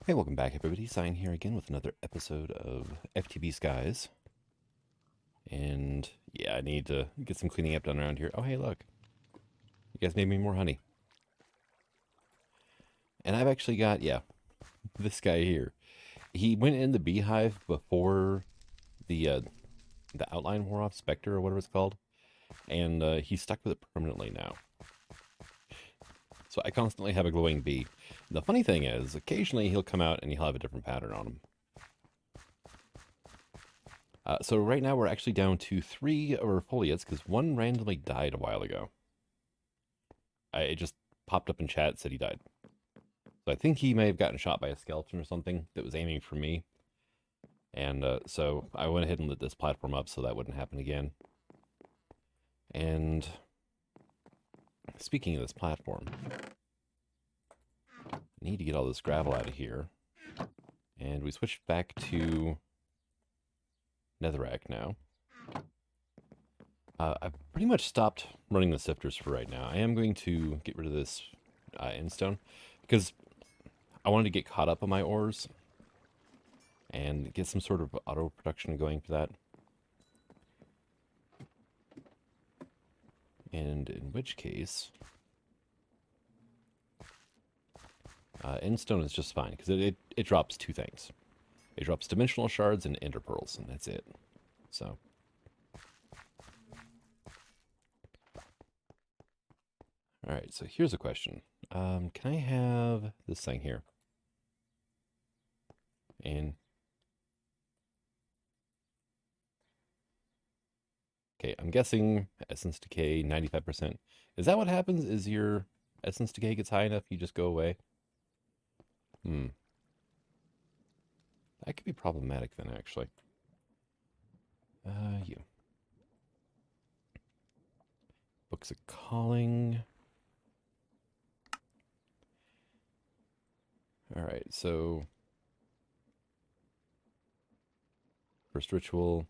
Hey, welcome back, everybody. Sign here again with another episode of FTB Skies. And yeah, I need to get some cleaning up done around here. Oh, hey, look. You guys made me more honey. And I've actually got, yeah, this guy here. He went in the beehive before the the outline wore off, Spectre or whatever it's called. And he's stuck with it permanently now. So I constantly have a glowing bee. The funny thing is, occasionally he'll come out and he'll have a different pattern on him. So right now we're actually down to 3 of our foliates because one randomly died a while ago. It just popped up in chat, said he died. So I think he may have gotten shot by a skeleton or something that was aiming for me. And so I went ahead and lit this platform up so that wouldn't happen again. And speaking of this platform, I need to get all this gravel out of here. And we switched back to netherrack now. I've pretty much stopped running the sifters for right now. I am going to get rid of this endstone because I wanted to get caught up on my ores and get some sort of auto production going for that. And in which case, endstone is just fine because it drops 2 things. It drops dimensional shards and ender pearls, and that's it. So. All right, so here's a question. Can I have this thing here? And okay, I'm guessing essence decay 95%. Is that what happens? Is your essence decay gets high enough, you just go away? That could be problematic then, actually. You. Books of Calling. All right, so first ritual.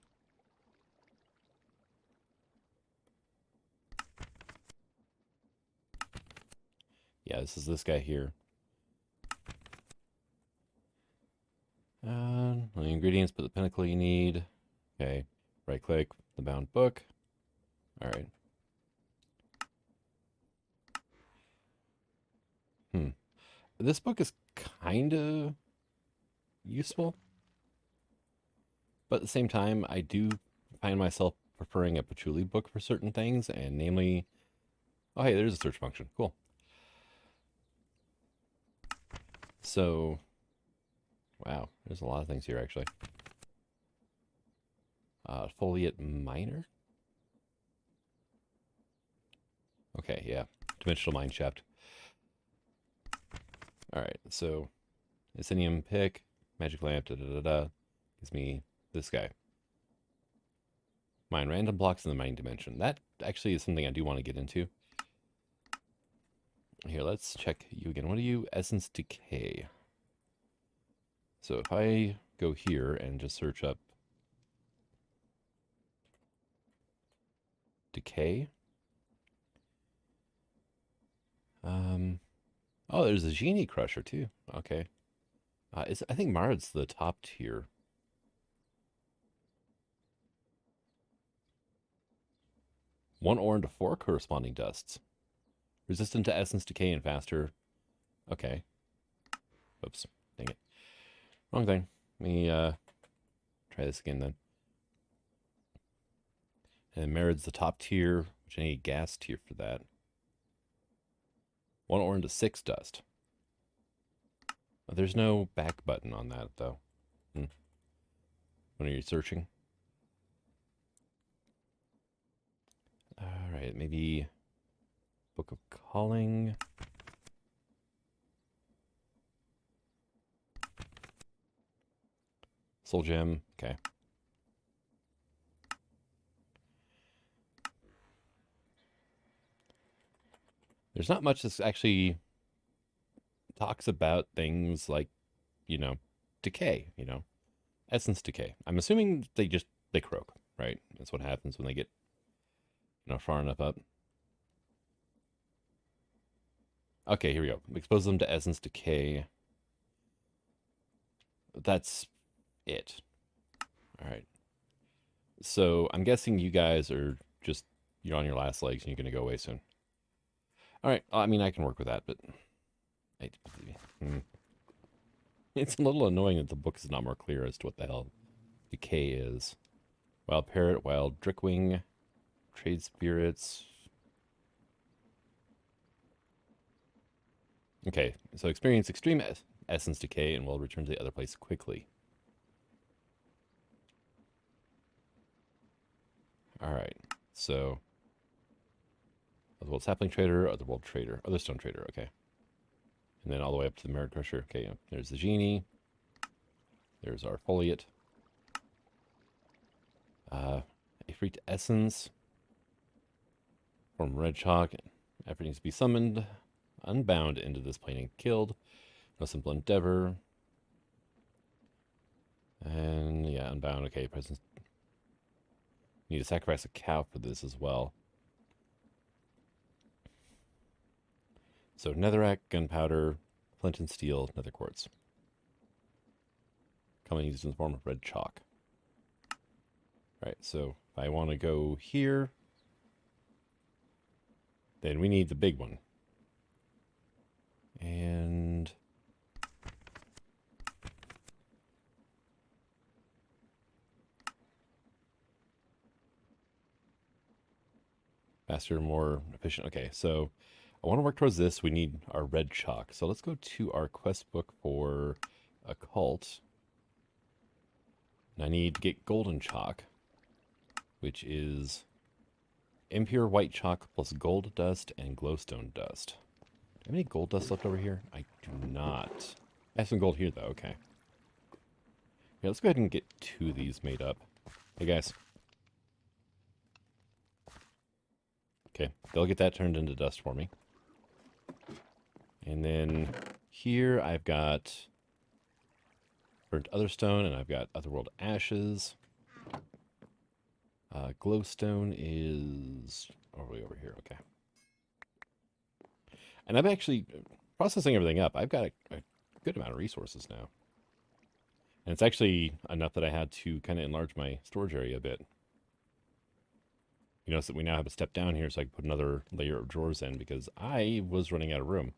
Yeah, this is this guy here. The ingredients, put the pinnacle you need. Okay, right click, the bound book. All right. This book is kind of useful, but at the same time, I do find myself preferring a patchouli book for certain things, and namely, oh hey, there's a search function. Cool. So, wow, there's a lot of things here actually. Foliate miner. Okay, yeah, dimensional mine shaft. All right, so Asinium pick, magic lamp, gives me this guy. Mine random blocks in the mine dimension. That actually is something I do want to get into. Here, let's check you again. What are you? Essence decay. So if I go here and just search up decay. Oh, there's a genie crusher too. Okay. I think Marad's the top tier. One ore into 4 corresponding dusts. Resistant to essence decay and faster. Okay. Oops. Dang it. Wrong thing. Let me try this again then. And Marad's the top tier, which I need gas tier for that. 1 ore into 6 dust. Oh, there's no back button on that though. When are you searching? All right, maybe Book of Calling. Soul Gem, okay. There's not much that actually talks about things like, decay, essence decay. I'm assuming they croak, right? That's what happens when they get, far enough up. Okay, here we go. Expose them to essence decay. that's it. All right. So I'm guessing you guys are just, you're on your last legs and you're going to go away soon. All right. I mean, I can work with that, but it's a little annoying that the book is not more clear as to what the hell decay is. Wild parrot, wild drickwing, trade spirits. Okay, so experience extreme essence decay and will return to the other place quickly. All right, so Otherworld sapling trader, Otherworld trader, Otherstone trader. Okay, and then all the way up to the merit crusher. Okay, yeah. There's the genie. There's our foliate. Ifrit essence from red chalk. Effort needs to be summoned, unbound into this plane and killed. No simple endeavor. And yeah, unbound. Okay, presence. Need to sacrifice a cow for this as well. So netherrack, gunpowder, flint and steel, nether quartz. Commonly used in the form of red chalk. Right, so if I want to go here, then we need the big one. And faster, more efficient. Okay, so I want to work towards this. We need our red chalk. So let's go to our quest book for occult. And I need to get golden chalk, which is impure white chalk plus gold dust and glowstone dust. Do I have any gold dust left over here? I do not. I have some gold here, though. Okay. Yeah, let's go ahead and get 2 of these made up. Hey, guys. Okay, they'll get that turned into dust for me. And then here I've got burnt otherstone, and I've got otherworld ashes. Glowstone is all the way over here. Okay. And I'm actually processing everything up. I've got a good amount of resources now. And it's actually enough that I had to kind of enlarge my storage area a bit. You notice that we now have a step down here so I can put another layer of drawers in because I was running out of room.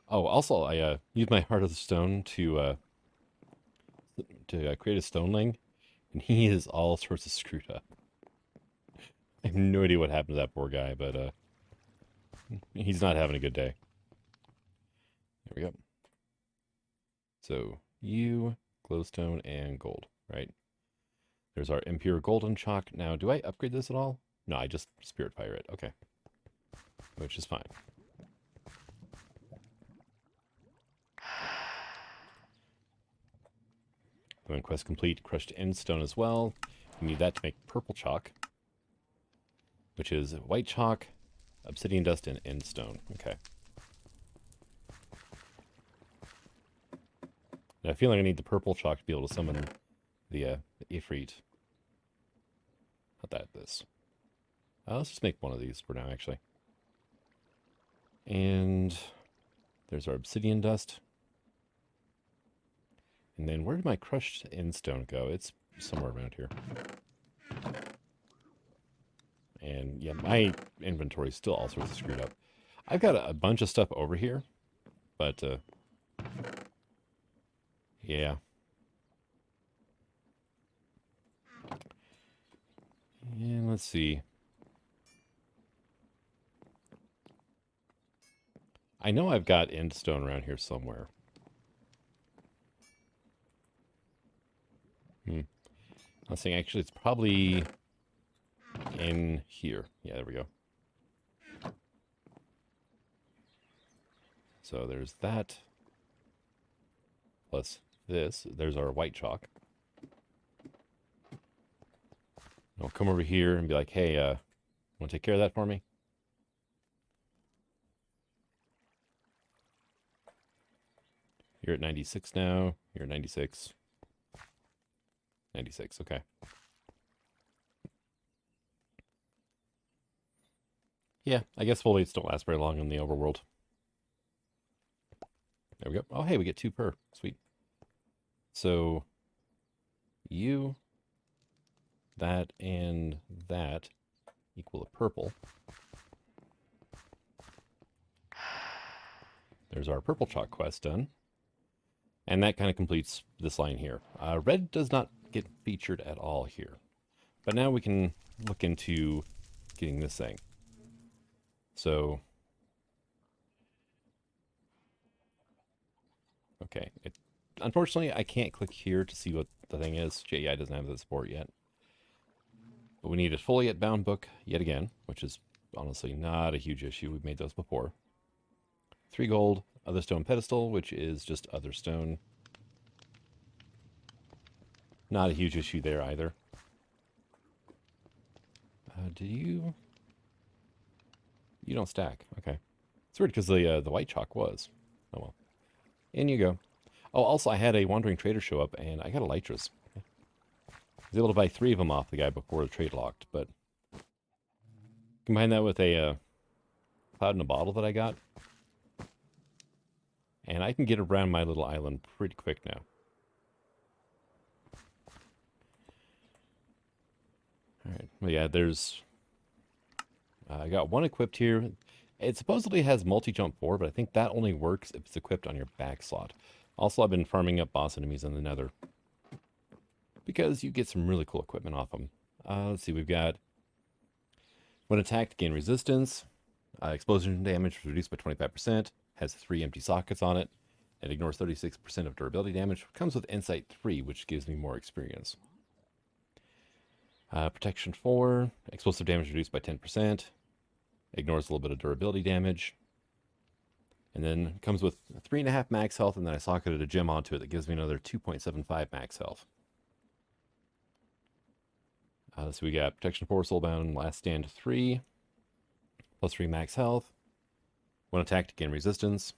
Oh, also, I used my Heart of the Stone to create a stoneling, and he is all sorts of screwed up. I have no idea what happened to that poor guy, but he's not having a good day. There we go. So, you, glowstone, and gold, right? There's our impure golden chalk. Now, do I upgrade this at all? No, I just spirit fire it. Okay. Which is fine. When quest complete, crushed endstone as well. You need that to make purple chalk, which is white chalk, obsidian dust, and endstone. Okay. Now, I feel like I need the purple chalk to be able to summon the Ifrit. Not that, this. Let's just make one of these for now, actually. And there's our obsidian dust. And then where did my crushed endstone go? It's somewhere around here. And yeah, my inventory is still all sorts of screwed up. I've got a bunch of stuff over here, but yeah. And let's see. I know I've got endstone around here somewhere. I was saying, actually, it's probably in here. Yeah, there we go. So there's that. Plus this. There's our white chalk. I'll come over here and be like, hey, want to take care of that for me? You're at 96 now. You're at 96. 96, okay. Yeah, I guess foliates don't last very long in the overworld. There we go. Oh, hey, we get 2 per. Sweet. So you, that, and that equal a purple. There's our purple chalk quest done. And that kind of completes this line here. Red does not get featured at all here. But now we can look into getting this thing. So, okay. Unfortunately, I can't click here to see what the thing is. JEI doesn't have the support yet. But we need a foliate bound book yet again, which is honestly not a huge issue. We've made those before. 3 gold, other stone pedestal, which is just other stone. Not a huge issue there either. You don't stack. Okay. It's weird because the white chalk was. Oh well. In you go. Oh, also I had a wandering trader show up and I got a Lytras. I was able to buy 3 of them off the guy before the trade locked, but combine that with a cloud in a bottle that I got, and I can get around my little island pretty quick now. Alright, well yeah, there's... I got 1 equipped here. It supposedly has multi-jump 4, but I think that only works if it's equipped on your back slot. Also, I've been farming up boss enemies in the nether, because you get some really cool equipment off them. Let's see, we've got... When attacked, gain resistance. Explosion damage is reduced by 25%. Has 3 empty sockets on it. It ignores 36% of durability damage. Comes with Insight 3, which gives me more experience. Protection 4. Explosive damage reduced by 10%. Ignores a little bit of durability damage. And then comes with 3.5 max health, and then I socketed a gem onto it that gives me another 2.75 max health. So we got Protection 4, Soulbound, Last Stand 3, plus 3 max health. When attacked, gain resistance.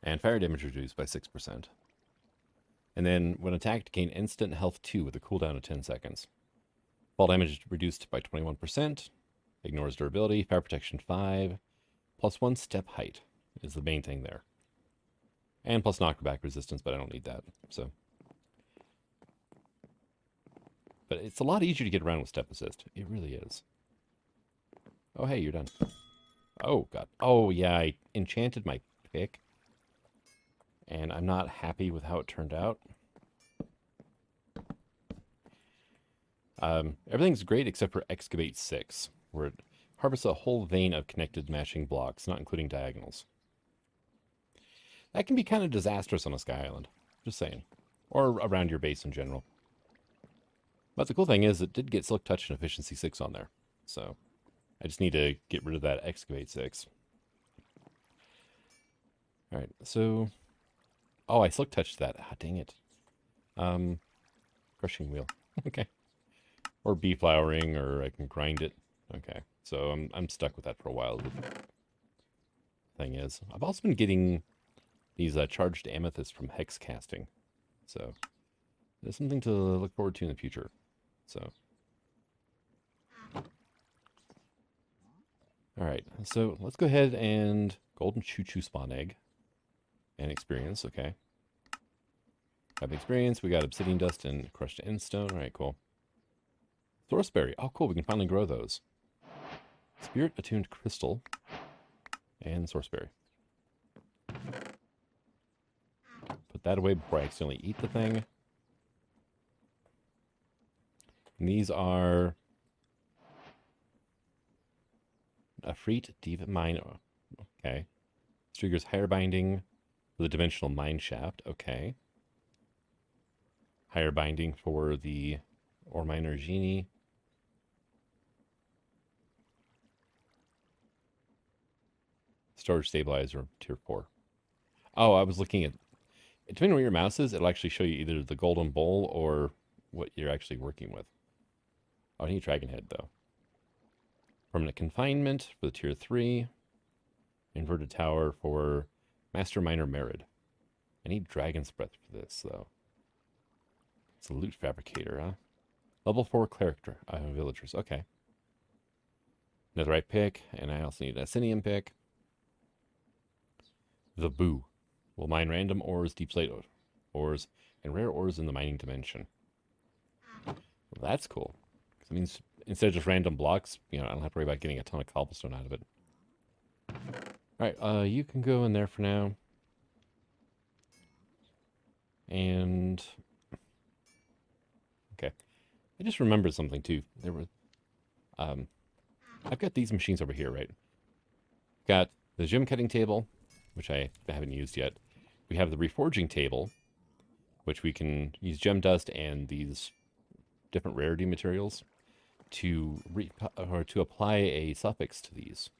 And fire damage reduced by 6%. And then when attacked, gain instant health 2 with a cooldown of 10 seconds. Fall damage reduced by 21%. Ignores durability. Fire protection 5. Plus 1 step height is the main thing there. And plus knockback resistance, but I don't need that. So, but it's a lot easier to get around with step assist. It really is. Oh, hey, you're done. Oh, God. Oh, yeah, I enchanted my pick. And I'm not happy with how it turned out. Everything's great except for Excavate 6, where it harvests a whole vein of connected matching blocks, not including diagonals. That can be kind of disastrous on a Sky Island. Just saying. Or around your base in general. But the cool thing is it did get Silk Touch and Efficiency 6 on there. So I just need to get rid of that Excavate 6. Alright, so... Oh, I Silk Touched that. Ah, dang it. Crushing Wheel. Okay. Or Bee Flowering, or I can grind it. Okay, so I'm stuck with that for a while. The thing is, I've also been getting these charged amethysts from hex casting. So there's something to look forward to in the future. So, all right, so let's go ahead and golden choo-choo spawn egg and experience. Okay, have experience. We got obsidian dust and crushed endstone. All right, cool. Thorseberry. Oh, cool. We can finally grow those. Spirit attuned crystal and Sourceberry. Put that away before I accidentally eat the thing. And these are a Freet Diva Mine. Okay. This triggers higher binding for the dimensional mine shaft. Okay. Higher binding for the ore miner genie. Storage stabilizer tier 4. Oh, I was looking at, depending on where your mouse is, it'll actually show you either the golden bowl or what you're actually working with. Oh, I need Dragon Head though. Permanent confinement for the tier 3. Inverted tower for Master Miner Merid. I need Dragon's Breath for this though. It's a loot fabricator, huh? Level 4 cleric villagers. Okay. Netherite pick, and I also need a Asinium pick. The Boo will mine random ores deep slate ores, and rare ores in the mining dimension. Well, that's cool. It means instead of just random blocks, I don't have to worry about getting a ton of cobblestone out of it. Alright, you can go in there for now. And... okay. I just remembered something, too. There were... I've got these machines over here, right? Got the gem cutting table, which I haven't used yet. We have the reforging table, which we can use gem dust and these different rarity materials to apply a suffix to these.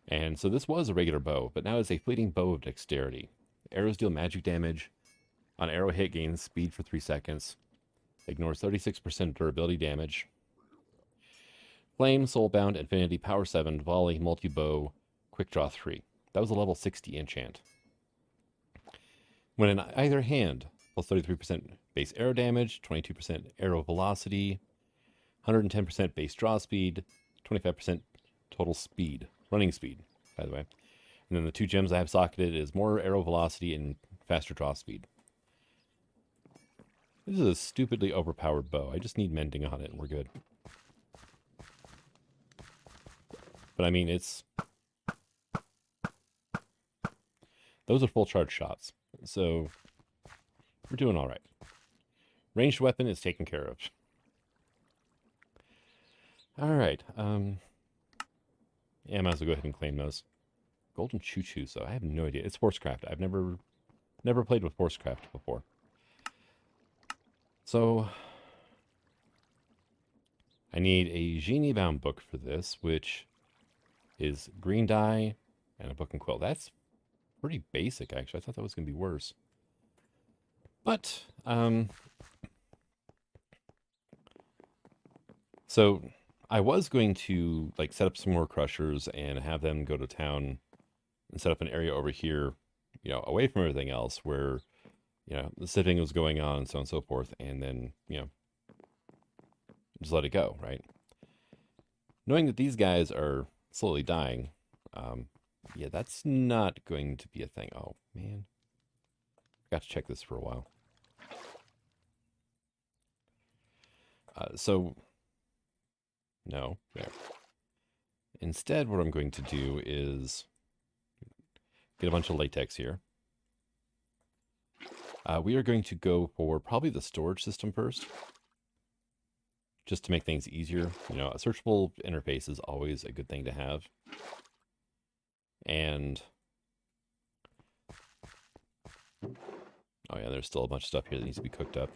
And so this was a regular bow, but now it's a fleeting bow of dexterity. Arrows deal magic damage. On arrow hit, gains speed for 3 seconds. Ignores 36% durability damage. Flame, Soulbound, Infinity, Power 7, Volley, Multi-Bow, Quick Draw 3. That was a level 60 enchant. When in either hand, plus 33% base arrow damage, 22% arrow velocity, 110% base draw speed, 25% total speed, running speed, by the way. And then the 2 gems I have socketed is more arrow velocity and faster draw speed. This is a stupidly overpowered bow. I just need mending on it and we're good. But I mean, those are full charge shots. So we're doing all right. Ranged weapon is taken care of. All right. Yeah, I might as well go ahead and claim those. Golden Choo-Choo, so I have no idea. It's Forcecraft. I've never played with Forcecraft before. So I need a Genie Bound book for this, which is green dye and a book and quill. That's pretty basic, actually. I thought that was going to be worse. But, so I was going to, like, set up some more crushers and have them go to town and set up an area over here, away from everything else where, the sifting was going on and so on and so forth, and then, just let it go, right? Knowing that these guys are slowly dying, yeah, that's not going to be a thing. Oh, man. Got to check this for a while. No, there. Instead, what I'm going to do is get a bunch of latex here. We are going to go for probably the storage system first, just to make things easier. A searchable interface is always a good thing to have. And oh yeah, there's still a bunch of stuff here that needs to be cooked up.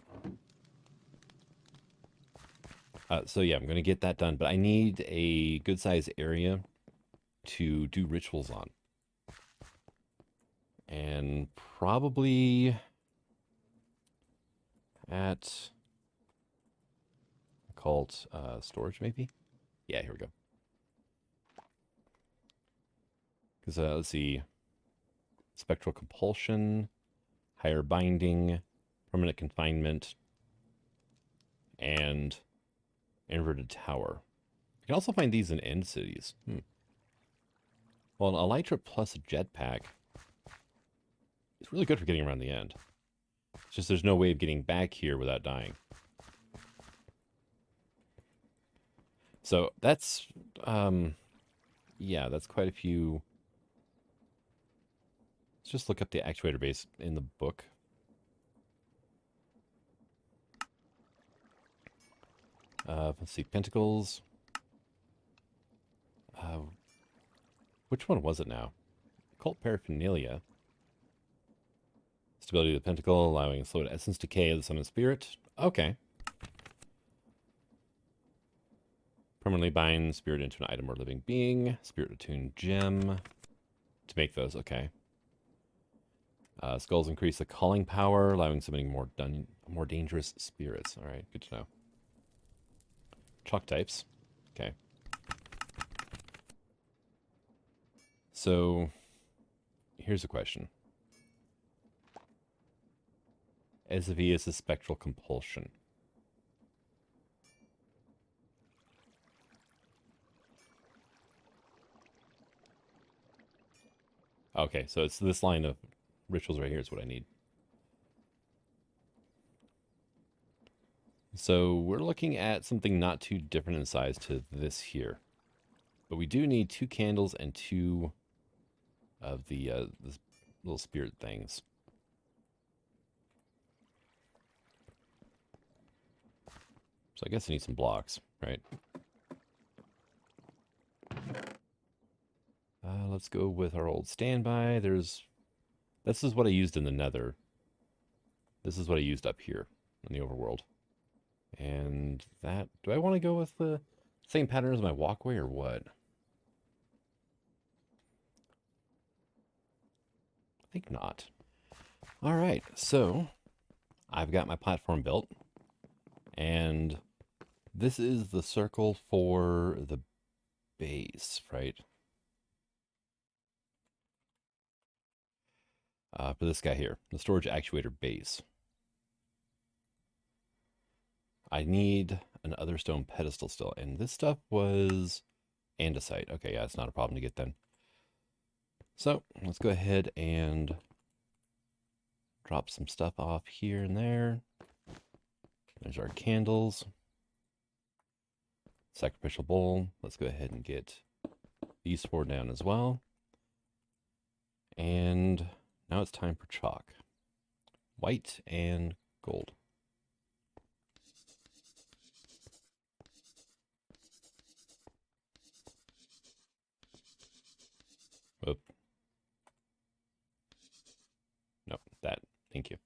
So yeah, I'm going to get that done, but I need a good size area to do rituals on. And probably at occult storage, maybe? Yeah, here we go. Because let's see, spectral compulsion, higher binding, permanent confinement, and inverted tower. You can also find these in end cities. Well, an elytra plus a jetpack is really good for getting around the end. It's just there's no way of getting back here without dying. So that's, yeah, that's quite a few. Let's just look up the actuator base in the book. Let's see, pentacles. Which one was it now? Occult paraphernalia. Stability of the pentacle, allowing slow essence decay of the summoned spirit. Okay. Permanently bind spirit into an item or living being. Spirit attuned gem. To make those, okay. Skulls increase the calling power, allowing summoning more dangerous spirits. All right, good to know. Chalk types. Okay. So, here's a question. Ezevius' spectral compulsion. Okay, so it's this line of rituals right here is what I need. So we're looking at something not too different in size to this here. But we do need 2 candles and 2 of the little spirit things. So I guess I need some blocks, right? Let's go with our old standby. This is what I used in the nether. This is what I used up here in the overworld. And that, do I want to go with the same pattern as my walkway or what? I think not. All right, so I've got my platform built. And this is the circle for the base, right? For this guy here, the storage actuator base. I need an other stone pedestal still, and this stuff was andesite. Okay, yeah, it's not a problem to get then. So let's go ahead and drop some stuff off here and there. There's our candles. Sacrificial bowl. Let's go ahead and get these 4 down as well. And now it's time for chalk. White and gold. Oop. No, that. Thank you.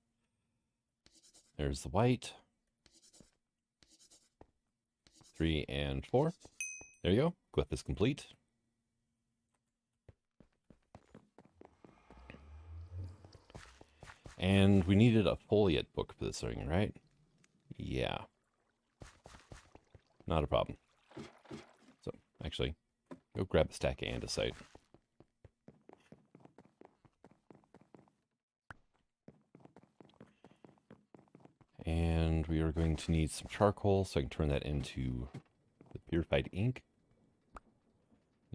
There's the white. 3 and 4. There you go. Glyph is complete. And we needed a foliate book for this thing, right? Yeah. Not a problem. So, actually, go grab a stack of andesite. And we are going to need some charcoal so I can turn that into the purified ink.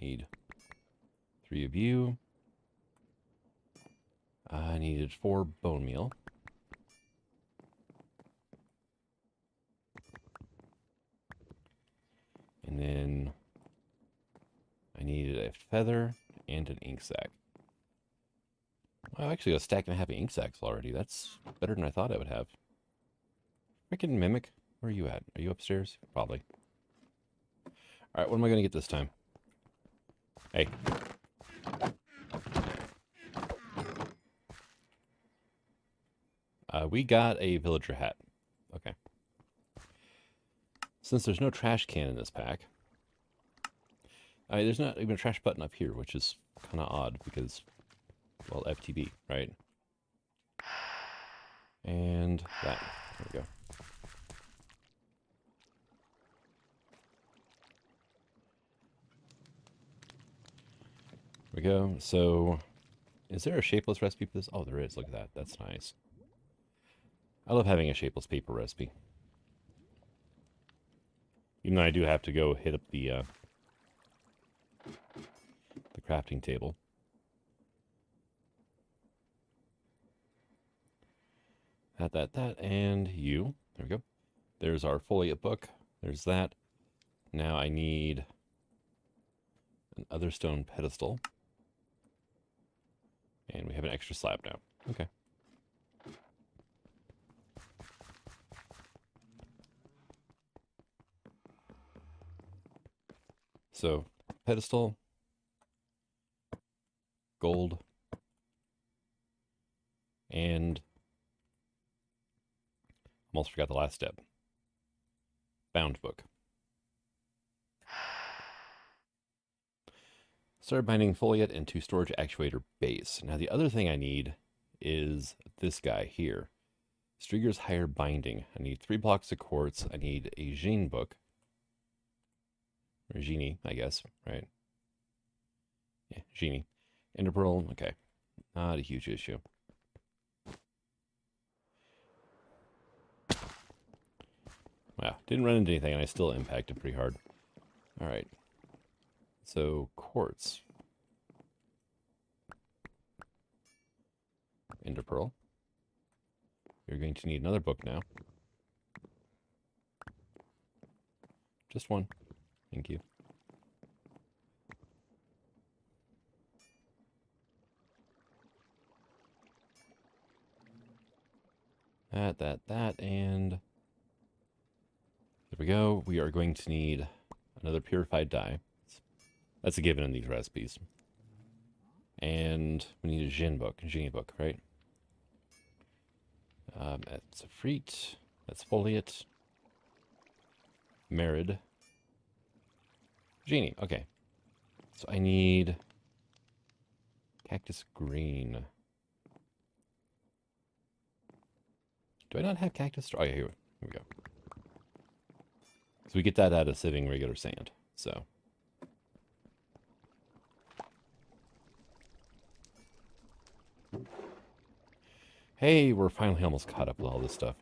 Need 3 of you. I needed 4 bone meal. And then I needed a feather and an ink sac. Well, I actually got a stack and a half of ink sacs already. That's better than I thought I would have. Freaking mimic. Where are you at? Are you upstairs? Probably. Alright, what am I going to get this time? Hey. We got a villager hat. Okay. Since there's no trash can in this pack, there's not even a trash button up here, which is kind of odd because, well, FTB, right? And that. There we go. There we go. So, is there a shapeless recipe for this? Oh, there is. Look at that. That's nice. I love having a shapeless paper recipe. Even though I do have to go hit up the crafting table. That, and you. There we go. There's our foliate book. There's that. Now I need an other stone pedestal. And we have an extra slab now. Okay. So, pedestal, gold, and almost forgot the last step. Bound book. Started binding foliate into storage actuator base. Now the other thing I need is this guy here. Strigger's higher binding. I need 3 blocks of quartz. I need a Gene book. Or Genie, I guess, right? Yeah, Genie. Ender Pearl, okay. Not a huge issue. Wow, didn't run into anything and I still impacted pretty hard. Alright. So, quartz. Ender Pearl. You're going to need another book now. Just one. Thank you. That, and there we go. We are going to need another purified dye. That's a given in these recipes. And we need a genie book, right? That's a freet. That's foliate. Merid. Genie, okay. So I need cactus green. Do I not have cactus? Oh, yeah, here we go. So we get that out of sieving regular sand, so. Hey, we're finally almost caught up with all this stuff.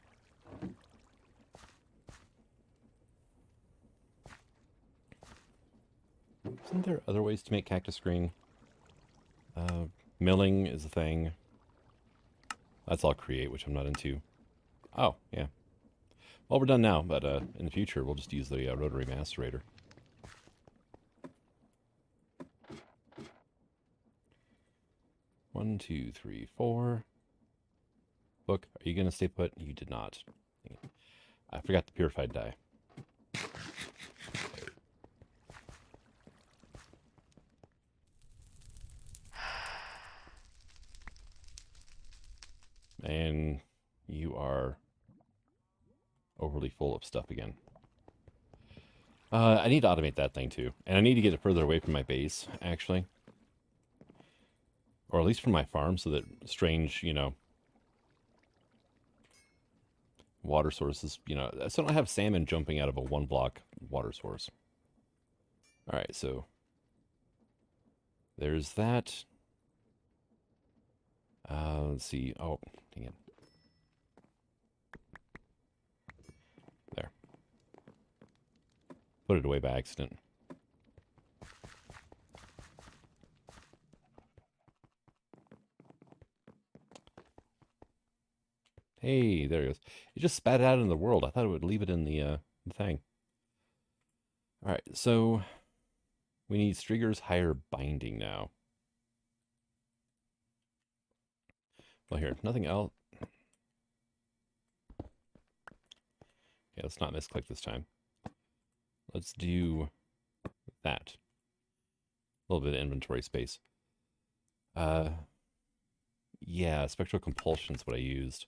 Isn't there other ways to make cactus green? Milling is a thing. That's all create, which I'm not into. Oh, yeah. Well, we're done now, but in the future, we'll just use the rotary macerator. One, two, three, four. Book, are you going to stay put? You did not. I forgot the purified dye. And you are overly full of stuff again. I need to automate that thing too. And I need to get it further away from my base, actually. Or at least from my farm, so that strange, water sources, so I don't have salmon jumping out of a one-block water source. All right, so there's that. Let's see. Oh, dang it. There. Put it away by accident. Hey, there it goes. It just spat it out in the world. I thought it would leave it in the thing. All right, so we need Strigger's higher binding now. Well, here, nothing else. Yeah, let's not misclick this time. Let's do that. A little bit of inventory space. Yeah, spectral compulsion is what I used.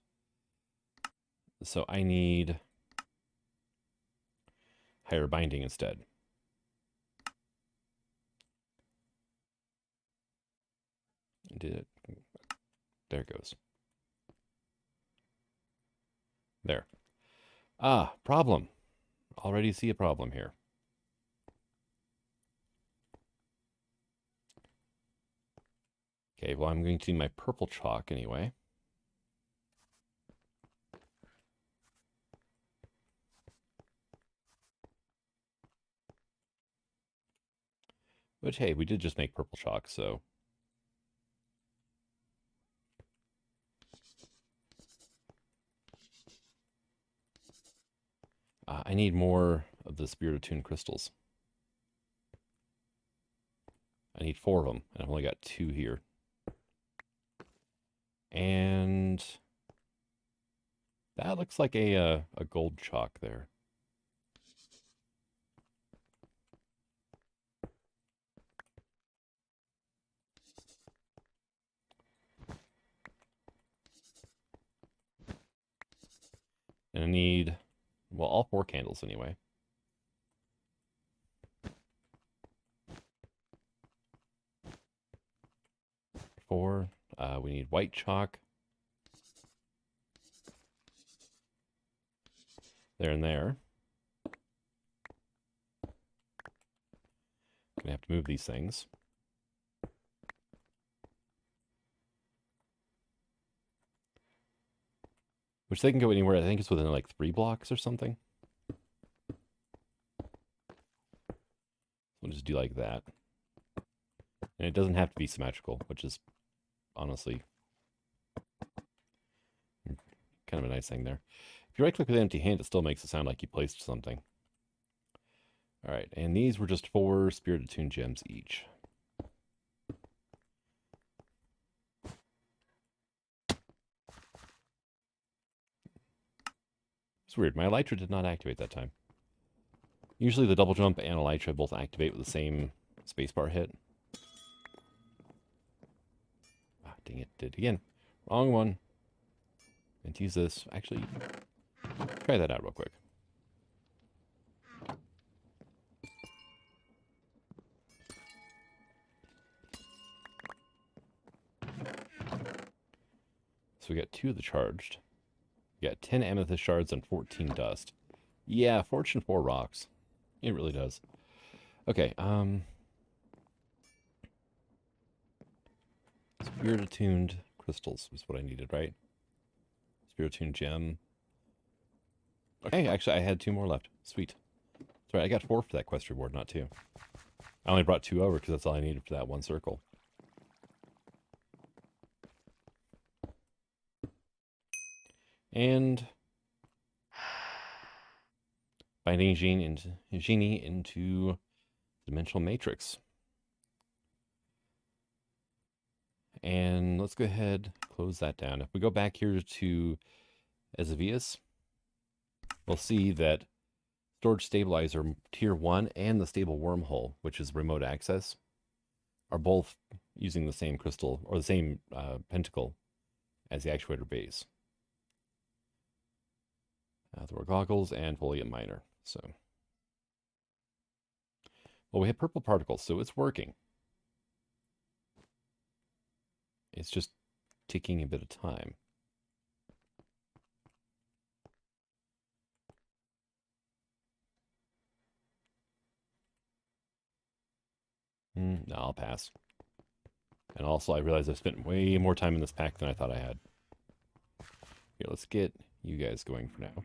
So I need higher binding instead. Did it? There it goes. There. Ah, problem. Already see a problem here. Okay, well, I'm going to do my purple chalk anyway. Which, hey, we did just make purple chalk, so. I need more of the Spirit Attuned crystals. I need 4 of them, and I've only got 2 here. And that looks like a gold chalk there. And I need, well, all 4 candles anyway. Four. We need white chalk. There and there. Gonna have to move these things. Which they can go anywhere. I think it's within like 3 blocks or something. We'll just do like that. And it doesn't have to be symmetrical, which is honestly kind of a nice thing there. If you right click with an empty hand, it still makes it sound like you placed something. All right, and these were just 4 Spirit Attuned gems each. It's weird. My Elytra did not activate that time. Usually the double jump and Elytra both activate with the same spacebar hit. Ah, dang it. Did it again. Wrong one. And use this. Actually, try that out real quick. So we got 2 of the charged. We got 10 amethyst shards and 14 dust. Yeah, fortune 4 rocks. It really does. Okay, Spirit Attuned crystals is what I needed, right? Spirit Attuned gem. Okay, actually I had 2 more left. Sweet. Sorry, I got 4 for that quest reward, not 2. I only brought 2 over because that's all I needed for that one circle. And binding Genie into Dimensional Matrix. And let's go ahead, close that down. If we go back here to Azavias, we'll see that Storage Stabilizer Tier 1 and the Stable Wormhole, which is remote access, are both using the same crystal, or the same pentacle as the actuator base. There were goggles and foliate miner. So, well, we have purple particles, so it's working. It's just taking a bit of time. No, I'll pass. And also, I realize I've spent way more time in this pack than I thought I had. Here, let's get you guys going for now.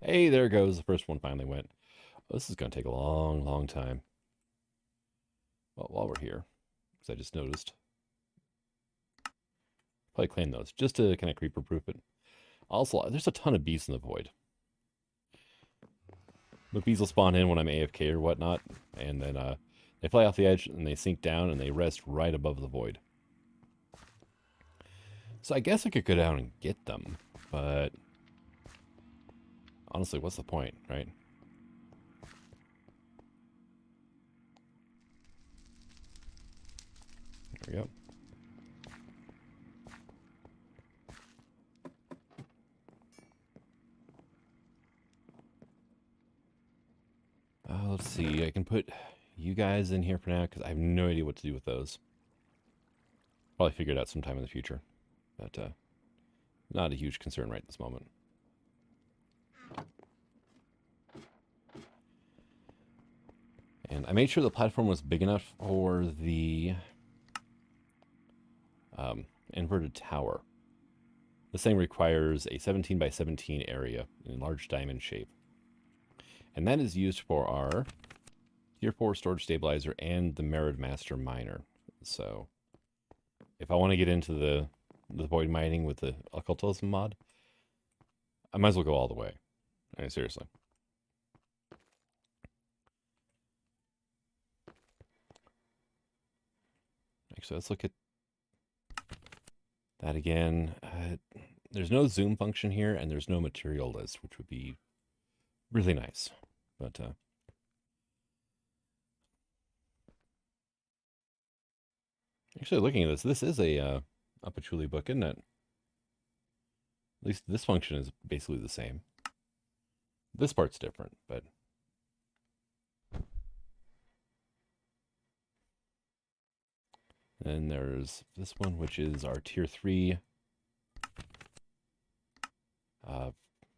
Hey, there goes. The first one finally went. Oh, this is going to take a long, long time. Well, while we're here, because I just noticed. Probably claim those, just to kind of creeper-proof it. Also, there's a ton of bees in the void. The bees will spawn in when I'm AFK or whatnot, and then they fly off the edge, and they sink down, and they rest right above the void. So I guess I could go down and get them, but honestly, what's the point, right? There we go. Let's see, I can put you guys in here for now, because I have no idea what to do with those. Probably figure it out sometime in the future, but not a huge concern right this moment. And I made sure the platform was big enough for the inverted tower. This thing requires a 17 by 17 area in large diamond shape. And that is used for our Tier 4 Storage Stabilizer and the Merid Master Miner. So, if I want to get into the void mining with the occultism mod, I might as well go all the way. I mean, seriously. Actually, let's look at that again. There's no zoom function here, and there's no material list, which would be really nice. But actually, looking at this is a patchouli book, isn't it? At least this function is basically the same. This part's different, but then there's this one, which is our Tier 3.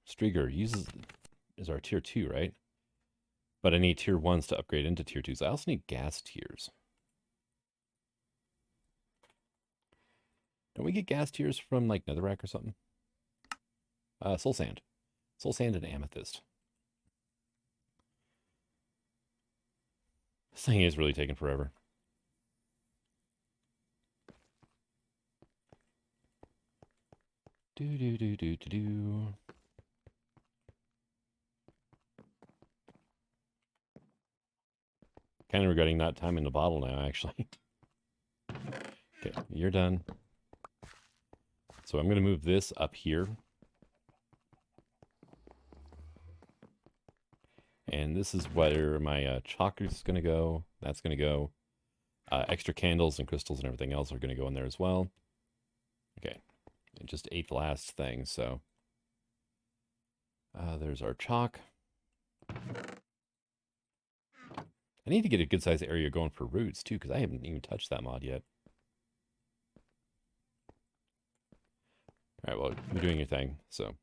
Striger is our Tier 2, right? But I need Tier 1s to upgrade into Tier 2s. I also need gas tiers. Don't we get gas tiers from, like, netherrack or something? Soul sand. Soul sand and amethyst. This thing is really taking forever. Do do do do do do. Kind of regretting not timing the bottle now, actually. Okay, you're done. So I'm going to move this up here. And this is where my chalk is going to go. That's going to go. Extra candles and crystals and everything else are going to go in there as well. Okay, it just ate the last thing, so there's our chalk. I need to get a good size area going for roots too, because I haven't even touched that mod yet. All right, well, you're doing your thing, so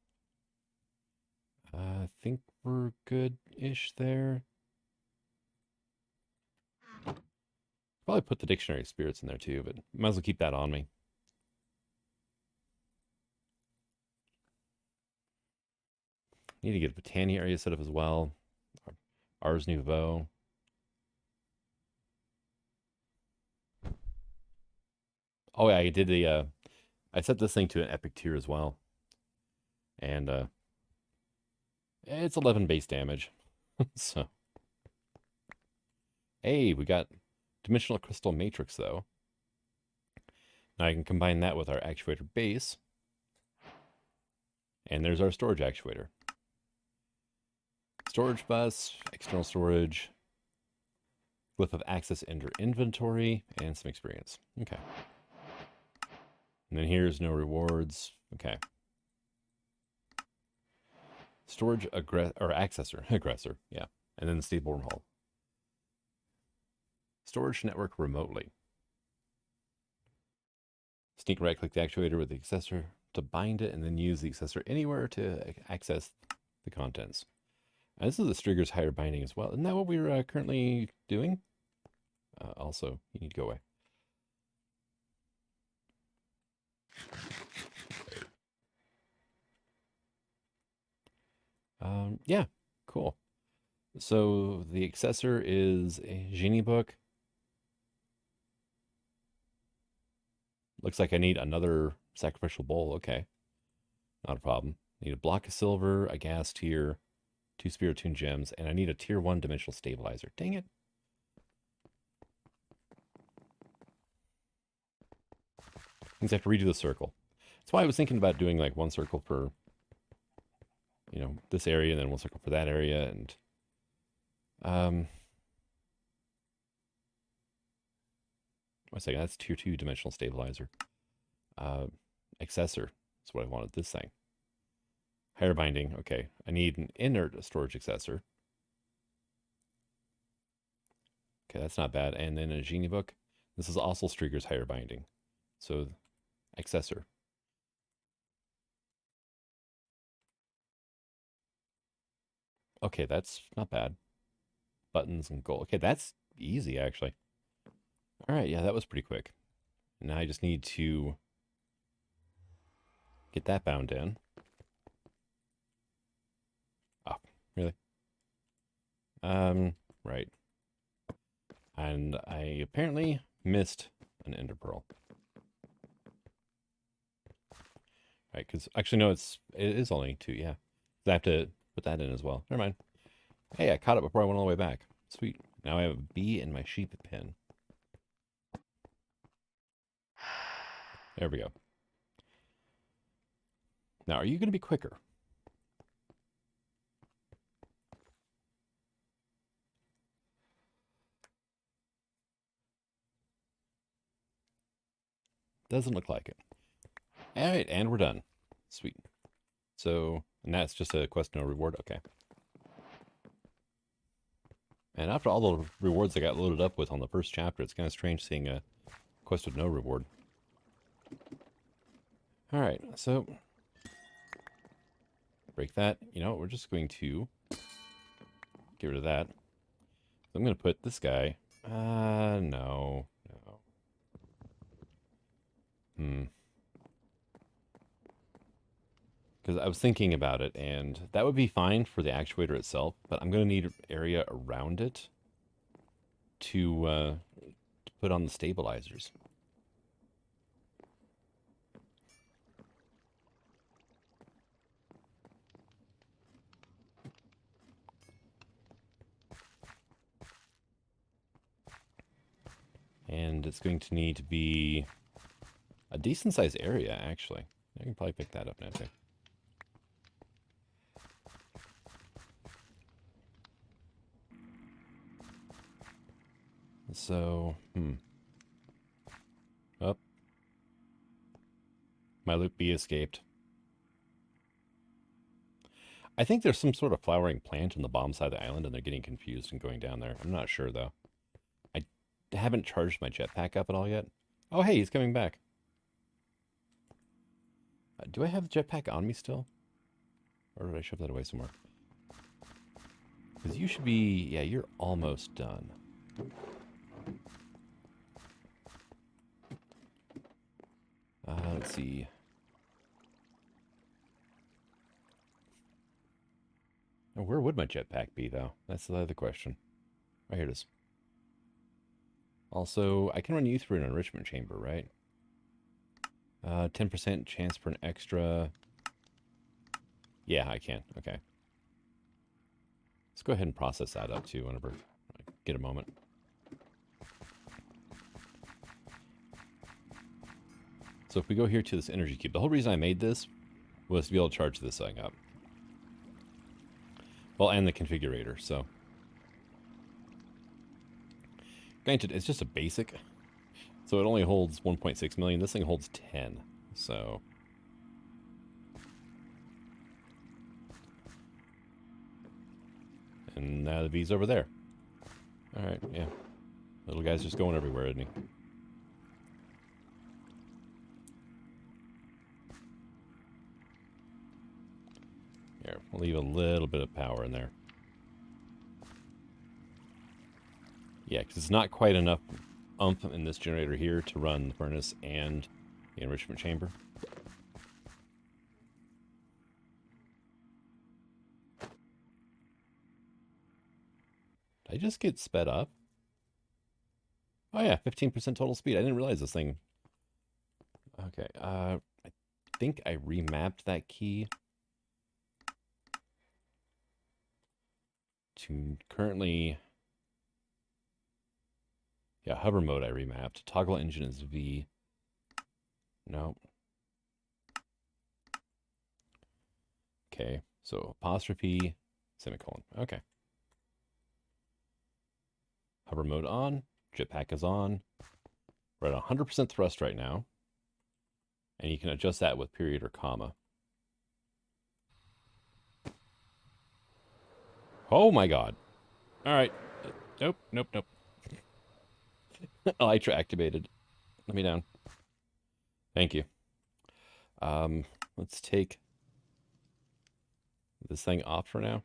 I think we're good-ish there. Probably put the Dictionary of Spirits in there too, but might as well keep that on me. Need to get a Botania area set up as well. Ars Nouveau. Oh yeah, I did the I set this thing to an epic tier as well. And it's 11 base damage. So hey, we got Dimensional Crystal Matrix though. Now I can combine that with our actuator base. And there's our storage actuator. Storage bus, external storage, glyph of access under inventory, and some experience. Okay. And then here's no rewards. Okay. Storage or aggressor, yeah. And then stable wormhole. Storage network remotely. Sneak right click the actuator with the accessor to bind it, and then use the accessor anywhere to access the contents. And this is the Strigger's higher binding as well. Isn't that what we're currently doing? Also, you need to go away. Yeah, cool. So the accessor is a genie book. Looks like I need another sacrificial bowl. Okay, not a problem. Need a block of silver, a gas tier, 2 Spiritoon gems, and I need a tier 1 dimensional stabilizer. Dang it. Means I have to redo the circle. That's why I was thinking about doing like one circle for, you know, this area, and then one circle for that area, and wait a second, that's tier 2 dimensional stabilizer. Accessor is what I wanted, this thing. Higher binding, okay. I need an inert storage accessor. Okay, that's not bad. And then a genie book. This is also Strigger's higher binding. So, accessor. Okay, that's not bad. Buttons and gold. Okay, that's easy, actually. All right, yeah, that was pretty quick. Now I just need to get that bound in. Oh, really? Right. And I apparently missed an ender pearl. Right, because actually no, it is only 2, yeah. I have to put that in as well. Never mind. Hey, I caught it before I went all the way back. Sweet. Now I have a bee in my sheep pen. There we go. Now, are you going to be quicker? Doesn't look like it. All right, and we're done. Sweet. So, and that's just a quest no reward. Okay. And after all the rewards I got loaded up with on the first chapter, it's kind of strange seeing a quest with no reward. All right, so break that. You know, we're just going to get rid of that. So I'm going to put this guy. No. Because I was thinking about it, and that would be fine for the actuator itself, but I'm going to need area around it to put on the stabilizers. And it's going to need to be a decent sized area, actually. I can probably pick that up now, too. So, Oh. My loop bee escaped. I think there's some sort of flowering plant on the bottom side of the island, and they're getting confused and going down there. I'm not sure, though. I haven't charged my jetpack up at all yet. Oh, hey, he's coming back. Do I have the jetpack on me still? Or did I shove that away somewhere? Because you should be... Yeah, you're almost done. Let's see. Oh, where would my jetpack be, though? That's the other question. Oh, here it is. Also, I can run you through an enrichment chamber, right? 10% chance for an extra... Yeah, I can. Okay. Let's go ahead and process that up, too, whenever I get a moment. So if we go here to this energy cube, the whole reason I made this was to be able to charge this thing up. Well, and the configurator, so. Granted, it's just a basic, so it only holds 1.6 million. This thing holds 10, so. And now the V's over there. All right, yeah. Little guy's just going everywhere, isn't he? Here, we'll leave a little bit of power in there. Yeah, because it's not quite enough oomph in this generator here to run the furnace and the enrichment chamber. Did I just get sped up? Oh yeah, 15% total speed. I didn't realize this thing. Okay, I think I remapped that key to currently... Yeah, hover mode I remapped. Toggle engine is V. No. Okay, so apostrophe, semicolon. Okay. Hover mode on. Jetpack is on. We're at 100% thrust right now. And you can adjust that with period or comma. Oh my god. Alright. Nope, nope, nope. Elytra activated. Let me down. Thank you. Let's take this thing off for now.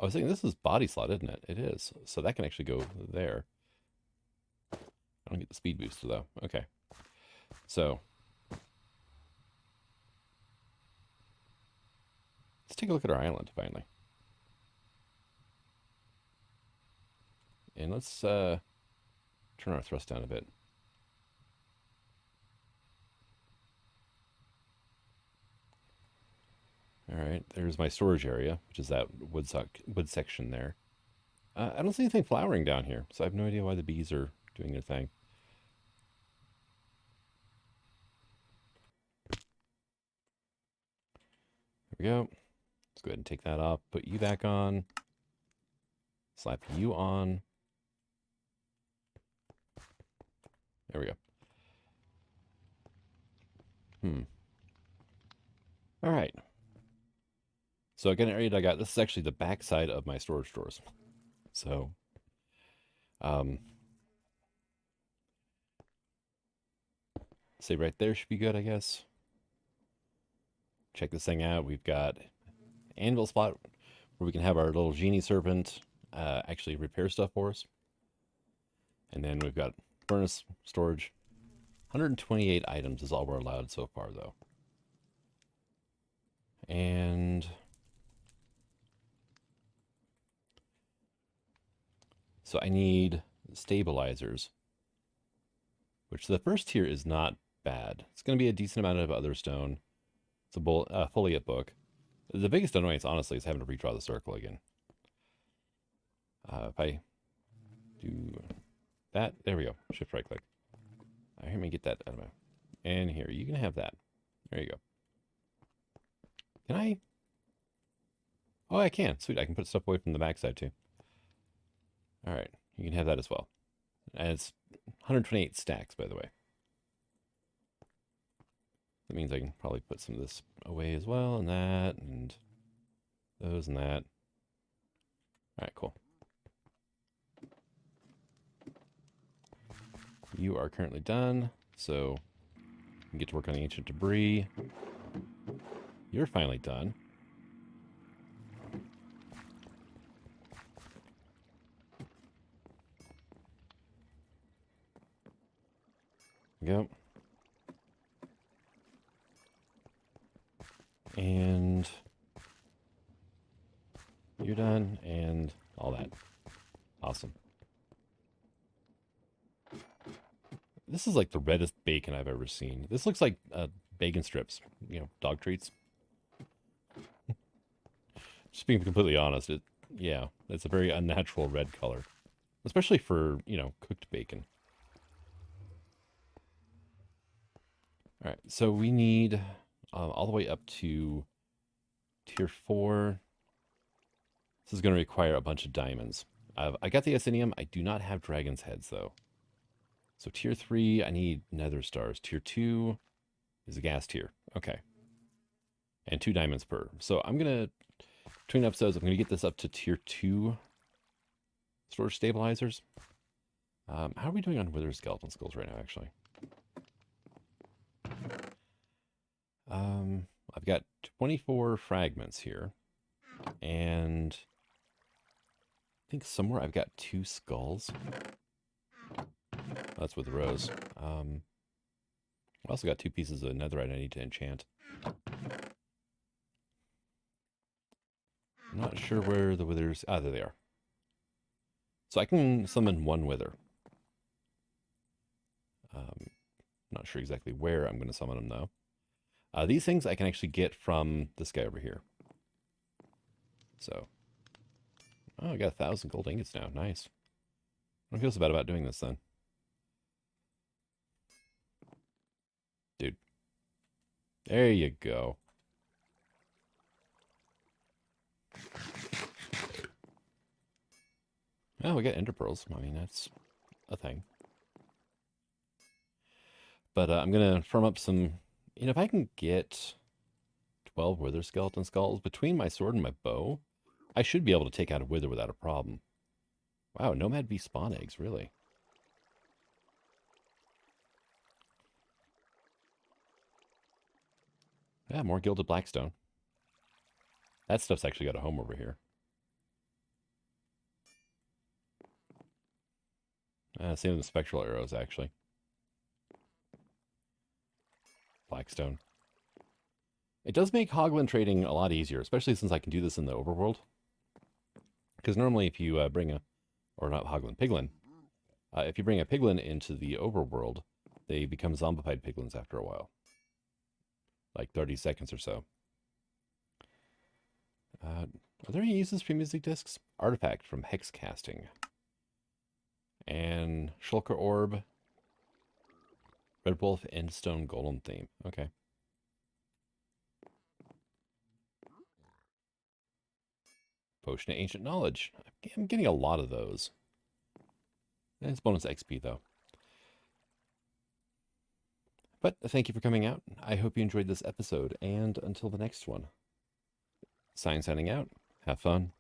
I was thinking this is body slot, isn't it? It is. So that can actually go there. I don't get the speed booster though. Okay. So let's take a look at our island finally. And let's turn our thrust down a bit. All right, there's my storage area, which is that wood section there. I don't see anything flowering down here, so I have no idea why the bees are doing their thing. There we go. Let's go ahead and take that off, put you back on, slap you on. There we go. All right. So again, area I got, this is actually the back side of my storage drawers. So, say right there should be good, I guess. Check this thing out. We've got anvil spot where we can have our little genie serpent actually repair stuff for us. And then we've got furnace storage. 128 items is all we're allowed so far, though. And so I need stabilizers, which the first tier is not bad. It's going to be a decent amount of other stone. It's a foliate book. The biggest annoyance, honestly, is having to redraw the circle again. If I do that. There we go. Shift right click. I hear me get that out of my... And here, you can have that. There you go. Can I? Oh, I can. Sweet. I can put stuff away from the backside too. All right. You can have that as well. And it's 128 stacks, by the way. That means I can probably put some of this away as well, and that, and those and that. All right, cool. You are currently done, so you can get to work on the ancient debris. You're finally done. Go. And you're done, and all that. Awesome. This is like the reddest bacon I've ever seen. This looks like bacon strips, you know, dog treats. Just being completely honest, yeah, it's a very unnatural red color, especially for, you know, cooked bacon. All right, so we need all the way up to tier 4. This is going to require a bunch of diamonds. I got the Asinium. I do not have dragon's heads, though. So tier 3, I need nether stars. Tier 2 is a gas tier. Okay. And 2 diamonds per. So I'm going to, between episodes, I'm going to get this up to tier 2 storage stabilizers. How are we doing on wither skeleton skulls right now, actually? I've got 24 fragments here. And I think somewhere I've got 2 skulls. That's with rows. I also got 2 pieces of netherite I need to enchant. I'm not sure where the withers... Ah, there they are. So I can summon 1 wither. Not sure exactly where I'm going to summon them, though. These things I can actually get from this guy over here. So... Oh, I got 1,000 gold ingots now. Nice. I don't feel so bad about doing this, then. Dude. There you go. Oh, we got ender pearls. I mean, that's a thing. But I'm going to firm up some... You know, if I can get 12 wither skeleton skulls between my sword and my bow, I should be able to take out a wither without a problem. Wow, Nomad bee spawn eggs, really? Yeah, more gilded blackstone. That stuff's actually got a home over here. Same with the spectral arrows, actually. Blackstone. It does make hoglin trading a lot easier, especially since I can do this in the overworld. Because normally if you bring a... Or not hoglin, piglin. If you bring a piglin into the overworld, they become zombified piglins after a while. Like 30 seconds or so. Are there any uses for music discs? Artifact from hex casting. And Shulker Orb. Red Wolf Endstone Golem theme. Okay. Potion of Ancient Knowledge. I'm getting a lot of those. It's bonus XP, though. But thank you for coming out. I hope you enjoyed this episode, and until the next one. Signing out. Have fun.